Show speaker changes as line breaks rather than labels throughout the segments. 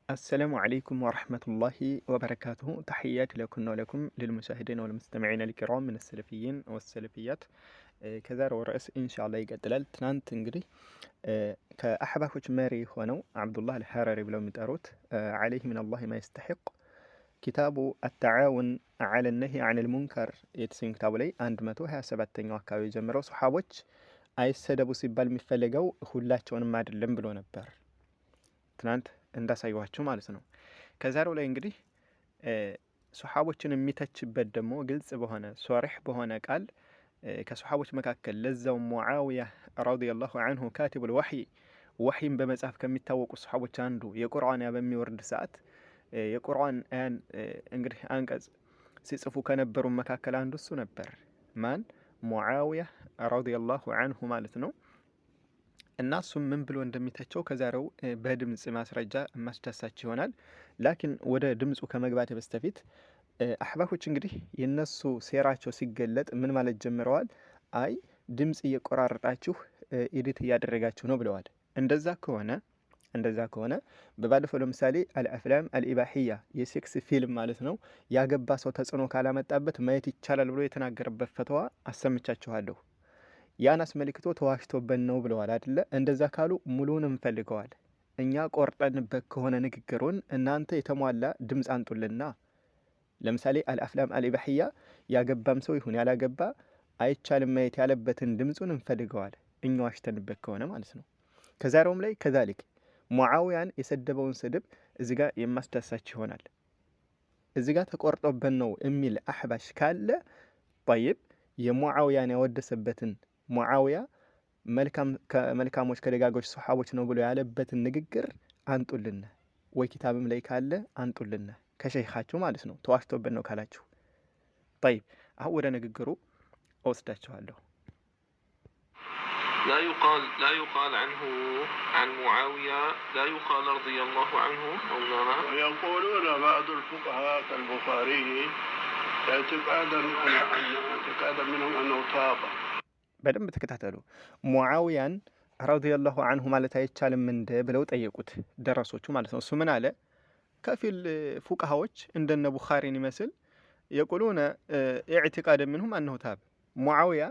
السلام عليكم ورحمة الله وبركاته. تحياتي لكم ولكم للمشاهدين والمستمعين الكرام من السلفيين والسلفيات. كذا ርዕስ ኢንሻአላህ ይቀጥላል። ትናንት እንግዲህ ከአሕባሾች መሪ ሆነው አብዱላህ አልሐረሪ ብለው የሚጠሩት عليه من الله ما يستحق ኪታቡ التعاون على النهي عن المنكر የተሰኘ ኪታቡ ላይ 127ኛው አካባቢ ጀምረው ሱሐቦች አይሰደቡ ሲባል የሚፈልገው ሁላቸውንም አይደለም ብሎ ነበር። ትናንት እንዳሳየዋችሁ ማለት ነው። ከዛሬው ላይ እንግዲህ ሱሐቦችን የሚተችበት ደግሞ ግልጽ በሆነ ሶሪህ በሆነ ቃል ከሱሐቦች መካከል ለዛው ሙዓዊያ ረዲየላሁ ዐንሁ ካቲቡል ወህይ ወህይን በመጻፍ ከሚታወቁ ሱሐቦች አንዱ የቁርአን በሚወርድ ሰዓት የቁርአን እንግዲህ አንቀጽ ሲጽፉ ከነበሩ መካከል አንዱ እሱ ነበር። ማን? ሙዓዊያ ረዲየላሁ ዐንሁ ማለት ነው። እና እሱም ምን ብሎ እንደሚተቸው ከዛሬው በድምጽ ማስረጃ ማስደሳች ይሆናል። ላኪን ወደ ድምጹ ከመግባት በስተፊት አሕባሾች እንግዲህ የነሱ ሴራቸው ሲገለጥ ምን ማለት ጀምረዋል? አይ ድምጽ እየቆራረጣችሁ ኤዲት እያደረጋችሁ ነው ብለዋል። እንደዛ ከሆነ በባለፈው ለምሳሌ አልአፍላም አልኢባሂያ የሴክስ ፊልም ማለት ነው ያገባ ሰው ተጽዕኖ ካላመጣበት ማየት ይቻላል ብሎ የተናገረበት ፈተዋ አሰምቻችኋለሁ። ያን አስመልክቶ ተዋሽቶበት ነው ብለዋል አይደለ? እንደዛ ካሉ ሙሉውን እንፈልገዋል። እኛ ቆርጠንበት ከሆነ ንግግሩን እናንተ የተሟላ ድምጽ አንጡልና። ለምሳሌ አልአፍላም አልኢባሂያ ያገባም ሰው ይሁን ያላገባ አይቻልም ማየት ያለበትን ድምጹን እንፈልገዋል። እኛ ዋሽተንበት ከሆነ ማለት ነው። ከዛሬውም ላይ ከዛሊክ ሙዓዊያን የሰደበውን ስድብ እዚህ ጋር የማስደሳች ይሆናል። እዚህ ጋር ተቆርጦበት ነው የሚል አሕባሽ ካለ ጠይብ የሙዓዊያን ያወደሰበትን ሙዓዊያ መልካሞች ከደጋጎች ሱሐቦች ነው ብሎ ያለበትን ንግግር አንጡልን፣ ወይ ኪታብም ላይ ካለ አንጡልን ከሸይኻችሁ ማለት ነው። ተዋሽቶበት ነው ካላችሁ طيب አሁን ወደ ንግግሩ ወስዳችኋለሁ።
لا يقال عنه عن معاوية لا يقال رضي الله عنه مولانا.
ويقولون بعض الفقهاء كالبخاري اعتقادا منهم أنه تاب.
በደንብ ተከታተሉ። ሙዓዊያን ረዲየላሁ ዐንሁ ማለት አይቻልም እንደ ብለው ጠየቁት ደረሶቹ ማለት ነው። እሱ ምን አለ? ከፊል ፉቃሃዎች እንደነ ቡኻሪን ይመስል የቁሉነ ኢዕቲቃድ ምንሁም አነሁ ታብ ሙዓዊያ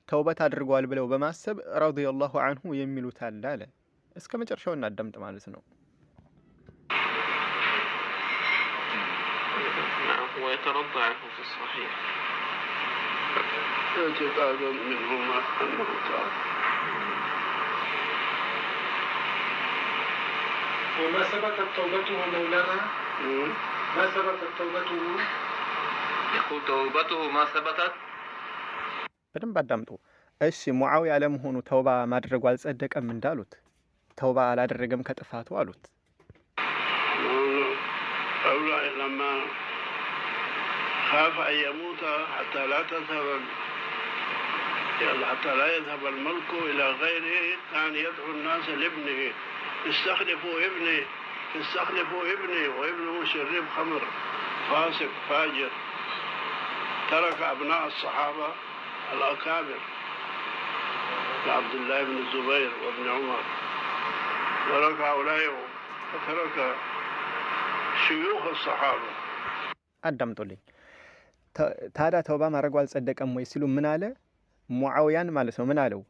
ተውበት አድርጓል ብለው በማሰብ ረዲየላሁ ዐንሁ የሚሉት አለ። እስከ መጨረሻው እናዳምጥ ማለት ነው።
ويترضى عنه في الصحيح
اعتقاد منهم أنه تاب.
وما ثبتت توبته مولانا؟ ما ثبتت توبته؟
يقول توبته ما ثبتت.
በደንብ አዳምጡ። እሺ ሙዓዊያ ለመሆኑ ተውባ ማድረጉ አልጸደቀም እንዳሉት ተውባ አላደረገም ከጥፋቱ አሉት።
أولا لما خاف أن يموت حتى لا يذهب الملك إلى غيره كان يدعو الناس لابنه استخلفوا ابني وابنه شريب خمر فاسق فاجر ترك أبناء الصحابة الأكابر كعبد الله بن الزبير وابن عمر ترك هؤلاء وترك شيوخ الصحابة.
አዳምጡልኝ። ታዲያ ተውባ ማድረጉ አልጸደቀም ወይ ሲሉ ምን አለ ሙዓዊያን ማለት ነው። ምን አለው?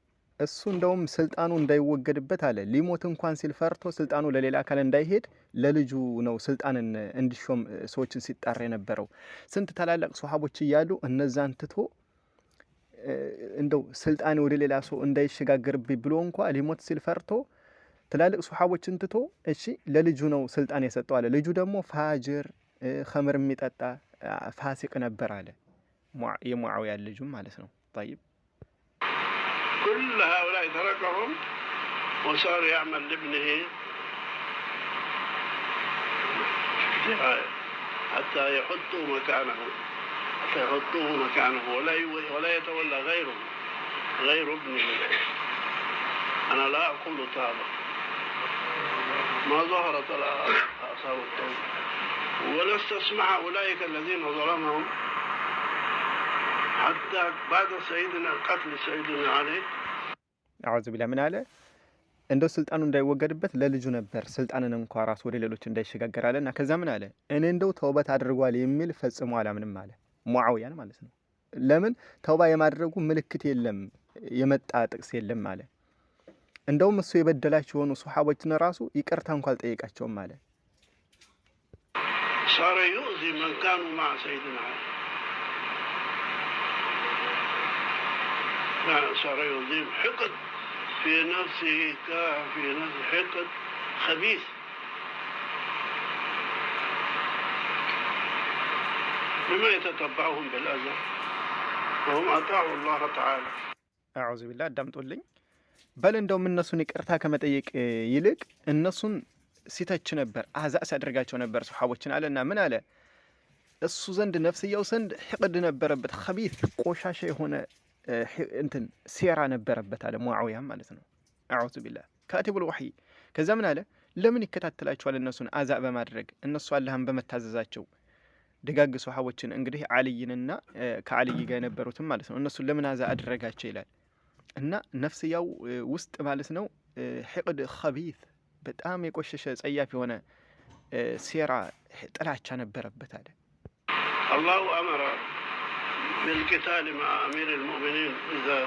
እሱ እንደውም ስልጣኑ እንዳይወገድበት አለ ሊሞት እንኳን ሲል ፈርቶ ስልጣኑ ለሌላ አካል እንዳይሄድ ለልጁ ነው ስልጣንን እንዲሾም ሰዎችን ሲጣራ የነበረው። ስንት ታላላቅ ሱሐቦች እያሉ እነዛን ትቶ እንደው ስልጣኔ ወደ ሌላ ሰው እንዳይሸጋገርብኝ ብሎ እንኳን ሊሞት ሲል ፈርቶ ትላልቅ ሱሐቦችን ትቶ እሺ ለልጁ ነው ስልጣን የሰጠው አለ። ልጁ ደግሞ ፋጅር ኸምር የሚጠጣ ፋሲቅ ነበር አለ። የሙዓዊያ ልጁም ማለት ነው። طيب
كل هؤلاء تركهم وصار يعمل لابنه حتى يحطوه مكانه ولا يتولى غير ابنه. أنا لا أقول تابع ما ظهرت آثار التوبة ولا استسمع أولئك الذين ظلمهم حتى بعد قتل سيدنا علي
أعوذ بالله من عليه እንደው ስልጣኑ እንዳይወገድበት ለልጁ ነበር ስልጣንን እንኳን ራሱ ወደ ሌሎች እንዳይሸጋገር አለና ከዛ ምን አለ እኔ እንደው ተውበት አድርጓል የሚል ፈጽሞ አላምንም አለ ሙዓዊያን ማለት ነው። ለምን ተውባ የማድረጉ ምልክት የለም የመጣ ጥቅስ የለም አለ። እንደውም እሱ የበደላቸው ሆኑ ሱሐቦችን ራሱ ይቅርታ እንኳን አልጠየቃቸውም አለ።
صار يؤذي من كانوا مع سيدنا علي. صار يؤذي حقد في نفسه في نفسه حقد خبيث. بما يتتبعهم بالأذى وهم أطاعوا الله تعالى.
أعوذ بالله دمتولኝ በል እንደውም እነሱን ይቅርታ ከመጠየቅ ይልቅ እነሱን ሲተች ነበር አዛእ ሲያደርጋቸው ነበር ሱሐቦችን አለና ምን አለ እሱ ዘንድ ነፍስያው ዘንድ ሕቅድ ነበረበት خبيث ቆሻሻ የሆነ እንትን ሴራ ነበረበት አለ ሙዓዊያ ማለት ነው። አዑዙ ቢላህ ካቲቡል ወህይ ከዛ ምን አለ ለምን ይከታተላቸዋል እነሱን አዛእ በማድረግ እነሱ አላህን በመታዘዛቸው ደጋግ ሱሐቦችን እንግዲህ አልይንና ከአልይ ጋር የነበሩትም ማለት ነው እነሱን ለምን አዛእ አደረጋቸው ይላል። እና ነፍስያው ውስጥ ማለት ነው ሕቅድ خبيث በጣም የቆሸሸ ጸያፍ የሆነ ሴራ ጥላቻ ነበረበት አለ።
الله أمر بالقتال مع أمير المؤمنين إذا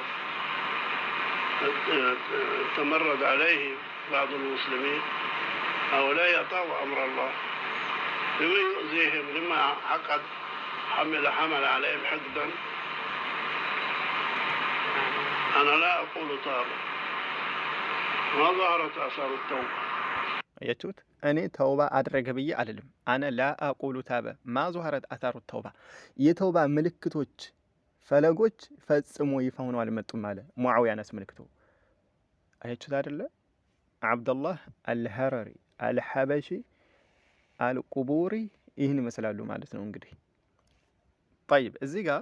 تمرد عليه بعض المسلمين أو لا يطاوع أمر الله لما يؤذيهم لما عقد حمل عليهم حقدا. أنا لا أقول تابا ما ظهرت آثار التوبة.
يتوت أنا توبة أدرك بي أعلم أنا لا أقول تابا ما ظهرت آثار التوبة يتوبة ملكتوش فلقوش فسمو يفهمون على متومالة معاوية ناس ملكتو يتوت هذا عبد الله الهرري الحبشي القبوري إهني مثلا له مالتنا ونقدي. طيب الزيقة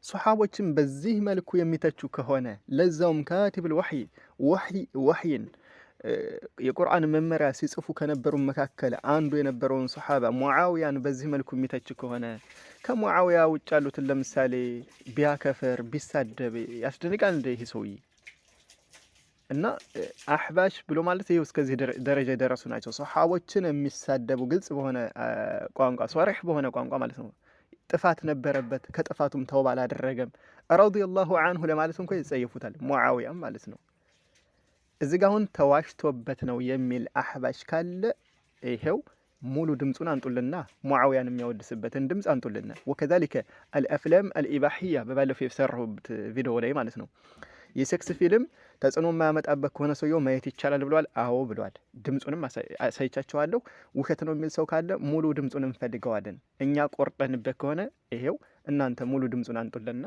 ሱሐቦችን በዚህ መልኩ የሚተቹ ከሆነ ለዛውም ካቲብል ወህይን የቁርአን መመሪያ ሲጽፉ ከነበሩ መካከል አንዱ የነበረውን ሱሐባ ሙዓዊያን በዚህ መልኩ የሚተቹ ከሆነ ከሙዓዊያ ውጭ ያሉትን ለምሳሌ ቢያከፍር ቢሳደብ ያስደንቃል እንደ ይሄ ሰውዬ። እና አህባሽ ብሎ ማለት ይሄው እስከዚህ ደረጃ የደረሱ ናቸው። ሱሐቦችን የሚሳደቡ ግልጽ በሆነ ቋንቋ ሷሪህ በሆነ ቋንቋ ማለት ነው ጥፋት ነበረበት ከጥፋቱም ተውባ አላደረገም ረዲየላሁ ዐንሁ ለማለት እንኳን ይጸየፉታል ሙዓዊያም ማለት ነው። እዚህ ጋር አሁን ተዋሽቶበት ነው የሚል አህባሽ ካለ ይሄው ሙሉ ድምጹን አንጡልና ሙዓዊያን የሚያወድስበትን ድምጽ አንጡልና። ወከዛሊከ አልአፍላም አልኢባሂያ በባለፈው የሰራሁት ቪዲዮ ላይ ማለት ነው የሴክስ ፊልም ተጽዕኖ የማያመጣበት ከሆነ ሰውየው ማየት ይቻላል ብሏል። አዎ ብሏል። ድምጹንም አሳይቻቸዋለሁ። ውሸት ነው የሚል ሰው ካለ ሙሉ ድምጹን እንፈልገዋለን። እኛ ቆርጠንበት ከሆነ ይሄው እናንተ ሙሉ ድምጹን አምጡልና